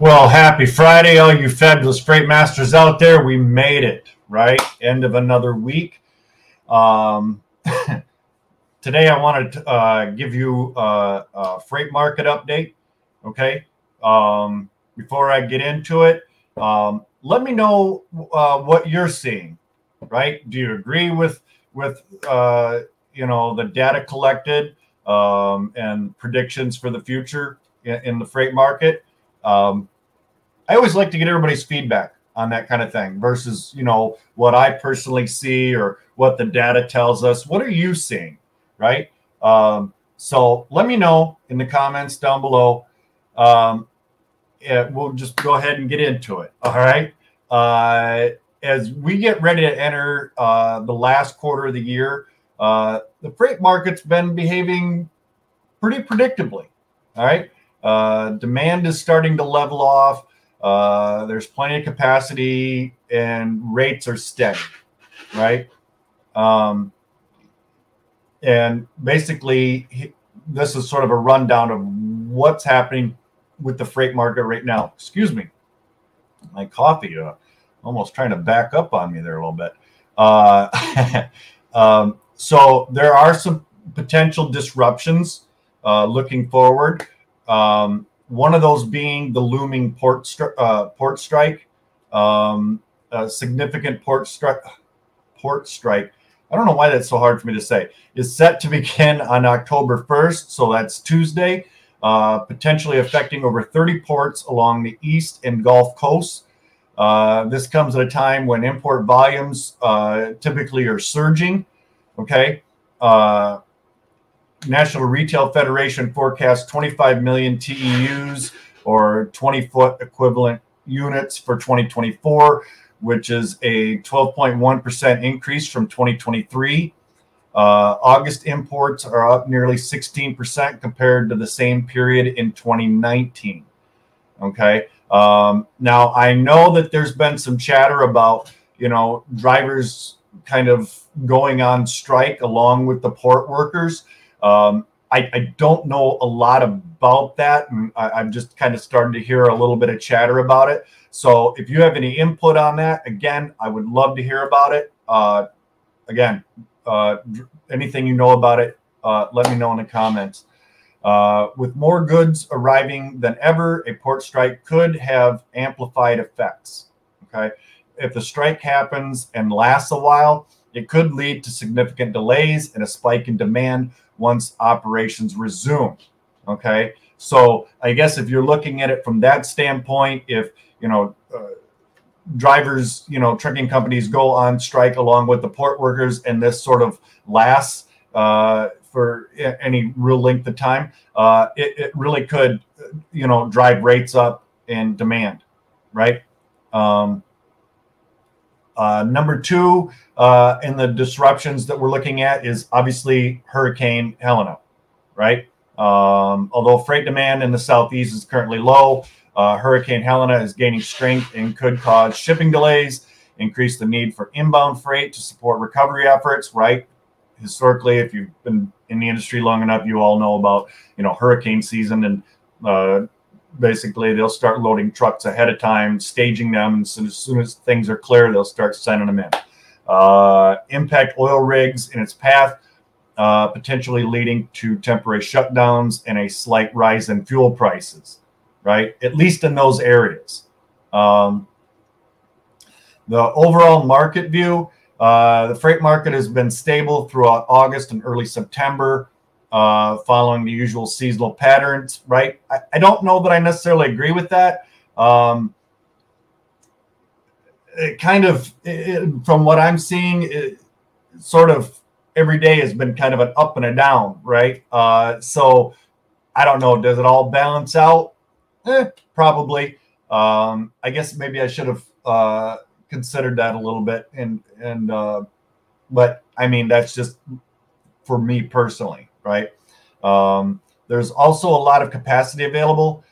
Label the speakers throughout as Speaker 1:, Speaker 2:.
Speaker 1: Well, happy Friday, all you fabulous freight masters out there. We made it, right? End of another week. Um, Today, I wanted to give you a freight market update, okay? Before I get into it, let me know what you're seeing, right? Do you agree with the data collected and predictions for the future in the freight market? I always like to get everybody's feedback on that kind of thing versus, what I personally see or what the data tells us. What are you seeing, right? So let me know in the comments down below. We'll just go ahead and get into it. All right. As we get ready to enter the last quarter of the year, the freight market's been behaving pretty predictably. All right. Demand is starting to level off. There's plenty of capacity and rates are steady, right? And basically, this is sort of a rundown of what's happening with the freight market right now. Excuse me. My coffee almost trying to back up on me there a little bit. So there are some potential disruptions looking forward. One of those being the looming port strike, a significant port strike. I don't know why that's so hard for me to say. Is set to begin on October 1st, so that's Tuesday, potentially affecting over 30 ports along the East and Gulf coasts. This comes at a time when import volumes typically are surging. Okay. National Retail Federation forecasts 25 million TEUs or 20-foot equivalent units for 2024, which is a 12.1% increase from 2023. August imports are up nearly 16% compared to the same period in 2019. Okay. Now, I know that there's been some chatter about, drivers kind of going on strike along with the port workers. I don't know a lot about that, and I'm just kind of starting to hear a little bit of chatter about it. So if you have any input on that, again, I would love to hear about it. Anything you know about it, let me know in the comments. With more goods arriving than ever, a port strike could have amplified effects. Okay, if the strike happens and lasts a while, it could lead to significant delays and a spike in demand once operations resume. Okay, so I guess if you're looking at it from that standpoint, if drivers, trucking companies go on strike along with the port workers, and this sort of lasts for any real length of time, it really could, drive rates up and demand, right? Number two in the disruptions that we're looking at is obviously Hurricane Helene, right? Although freight demand in the Southeast is currently low, Hurricane Helene is gaining strength and could cause shipping delays, increase the need for inbound freight to support recovery efforts, right? Historically, if you've been in the industry long enough, you all know about, hurricane season, and basically they'll start loading trucks ahead of time, staging them, and so as soon as things are clear, they'll start sending them in. Impact oil rigs in its path, potentially leading to temporary shutdowns and a slight rise in fuel prices, right? At least in those areas. The overall market view, the freight market has been stable throughout August and early September, following the usual seasonal patterns, right? I don't know that I necessarily agree with that. From what I'm seeing, sort of every day has been kind of an up and a down, right? So I don't know. Does it all balance out? Probably. I guess maybe I should have considered that a little bit, but I mean, that's just for me personally, right? There's also a lot of capacity available.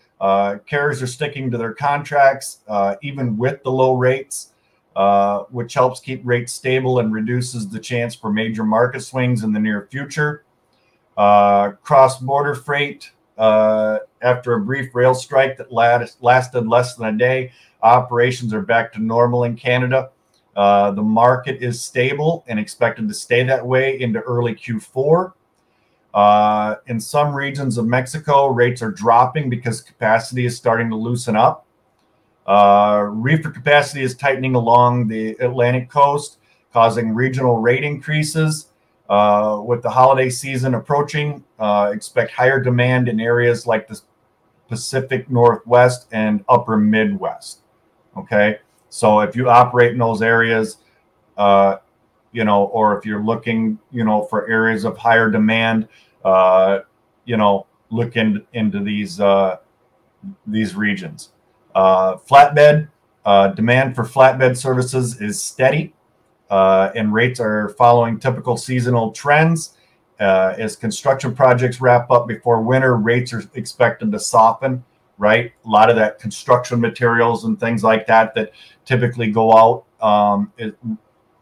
Speaker 1: Carriers are sticking to their contracts, even with the low rates, which helps keep rates stable and reduces the chance for major market swings in the near future. Cross-border freight after a brief rail strike that lasted less than a day. Operations are back to normal in Canada. The market is stable and expected to stay that way into early Q4. In some regions of Mexico, rates are dropping because capacity is starting to loosen up. Reefer capacity is tightening along the Atlantic coast, causing regional rate increases. With the holiday season approaching, expect higher demand in areas like the Pacific Northwest and Upper Midwest. Okay, so if you operate in those areas, or if you're looking, for areas of higher demand, look into these regions. Flatbed demand for flatbed services is steady, and rates are following typical seasonal trends. As construction projects wrap up before winter, rates are expected to soften. Right, a lot of that construction materials and things like that typically go out,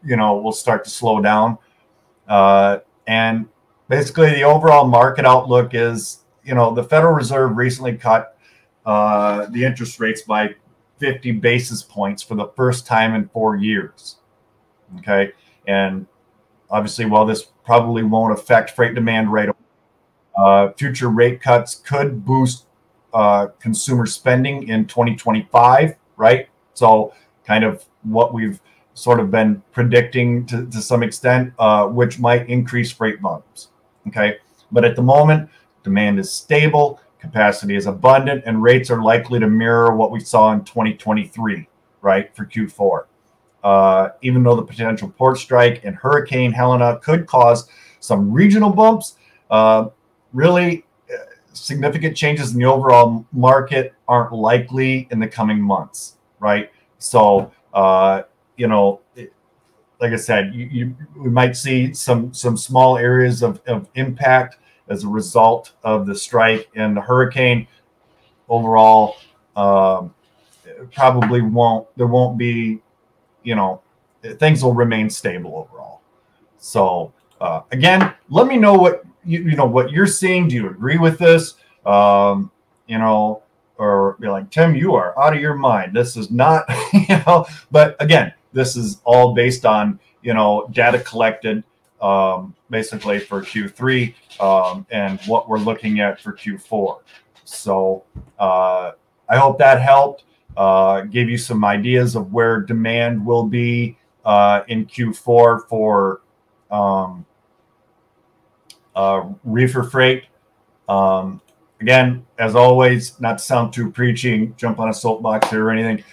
Speaker 1: will start to slow down. And basically, the overall market outlook is, the Federal Reserve recently cut the interest rates by 50 basis points for the first time in 4 years. Okay, and obviously, while this probably won't affect freight demand right away, future rate cuts could boost consumer spending in 2025, right? So kind of what we've sort of been predicting to some extent, which might increase freight volumes. Okay, but at the moment, demand is stable, capacity is abundant, and rates are likely to mirror what we saw in 2023, right, for Q4. Even though the potential port strike and Hurricane Helene could cause some regional bumps, really significant changes in the overall market aren't likely in the coming months, right? So, like I said, we might see some small areas of impact as a result of the strike and the hurricane. Overall, probably there won't be, things will remain stable overall. So, again, let me know what what you're seeing. Do you agree with this? Or be like, Tim, you are out of your mind. This is not, but again, this is all based on, data collected, basically for Q3, and what we're looking at for Q4. So, I hope that helped, gave you some ideas of where demand will be, in Q4 for, reefer freight. Again, as always, not to sound too preaching, jump on a soapbox here or anything.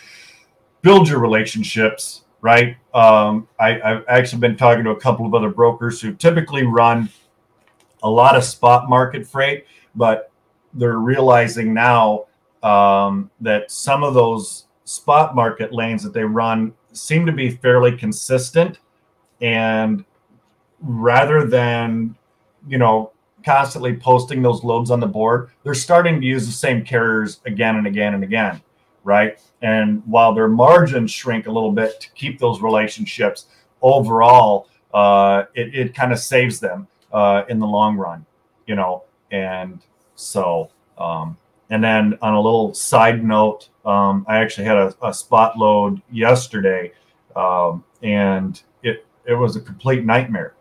Speaker 1: Build your relationships, right? I've actually been talking to a couple of other brokers who typically run a lot of spot market freight, but they're realizing now that some of those spot market lanes that they run seem to be fairly consistent, and rather than constantly posting those loads on the board, they're starting to use the same carriers again and again and again, right? And while their margins shrink a little bit to keep those relationships, overall, it kind of saves them in the long run, and so, and then on a little side note, I actually had a spot load yesterday, and it was a complete nightmare.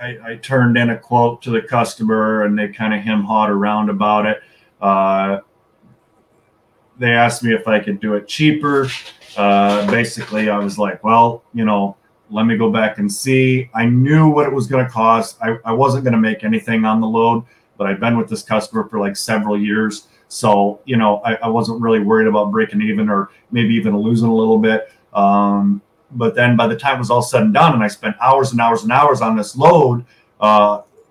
Speaker 1: I turned in a quote to the customer, and they kind of hem-hawed around about it. They asked me if I could do it cheaper. Basically, I was like, well, let me go back and see. I knew what it was going to cost. I wasn't going to make anything on the load, but I've been with this customer for like several years. So, I wasn't really worried about breaking even or maybe even losing a little bit. But then by the time it was all said and done, and I spent hours and hours and hours on this load,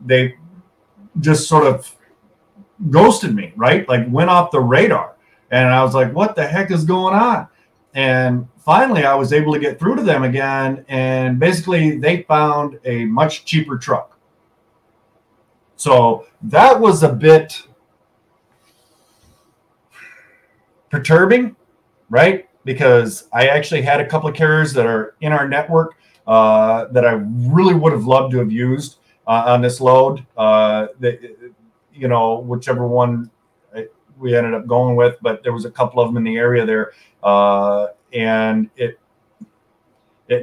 Speaker 1: they just sort of ghosted me, right? Like went off the radar. And I was like, what the heck is going on? And finally, I was able to get through to them again. And basically, they found a much cheaper truck. So that was a bit perturbing, right? Because I actually had a couple of carriers that are in our network that I really would have loved to have used. on this load. You know, whichever one we ended up going with, but there was a couple of them in the area there, and it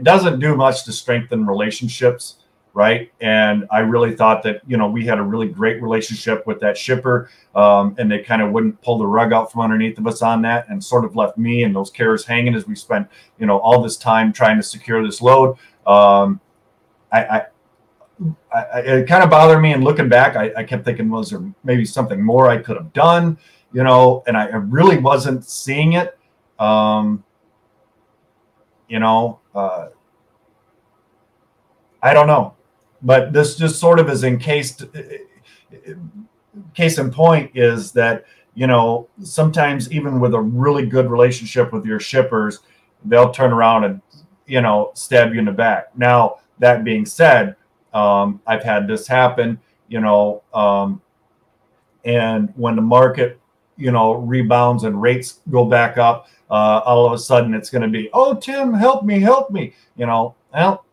Speaker 1: doesn't do much to strengthen relationships, right? And I really thought that, you know, we had a really great relationship with that shipper, and they kind of wouldn't pull the rug out from underneath of us on that, and sort of left me and those carriers hanging as we spent, you know, all this time trying to secure this load. It kind of bothered me, and looking back, I kept thinking, was there maybe something more I could have done, you know? And I really wasn't seeing it. You know, I don't know, but this just sort of is case in point is that, you know, sometimes even with a really good relationship with your shippers, they'll turn around and, you know, stab you in the back. Now, that being said, I've had this happen, you know, and when the market, you know, rebounds and rates go back up, all of a sudden it's going to be, oh, Tim, help me, you know. Well,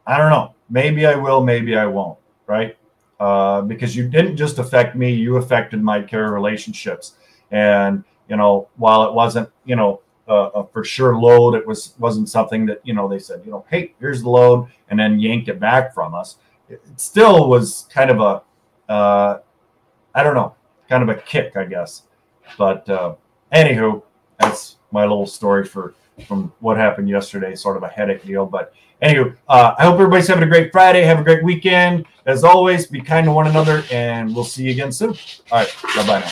Speaker 1: I don't know. Maybe I will, maybe I won't, right? Because you didn't just affect me, you affected my carrier relationships. And, you know, while it wasn't, you know, a for sure load, it wasn't something that, you know, they said, you know, hey, here's the load, and then yanked it back from us. It still was kind of a, I don't know, kind of a kick, I guess. But anywho, that's my little story from what happened yesterday, sort of a headache deal. But anywho, I hope everybody's having a great Friday. Have a great weekend. As always, be kind to one another, and we'll see you again soon. All right, bye-bye now.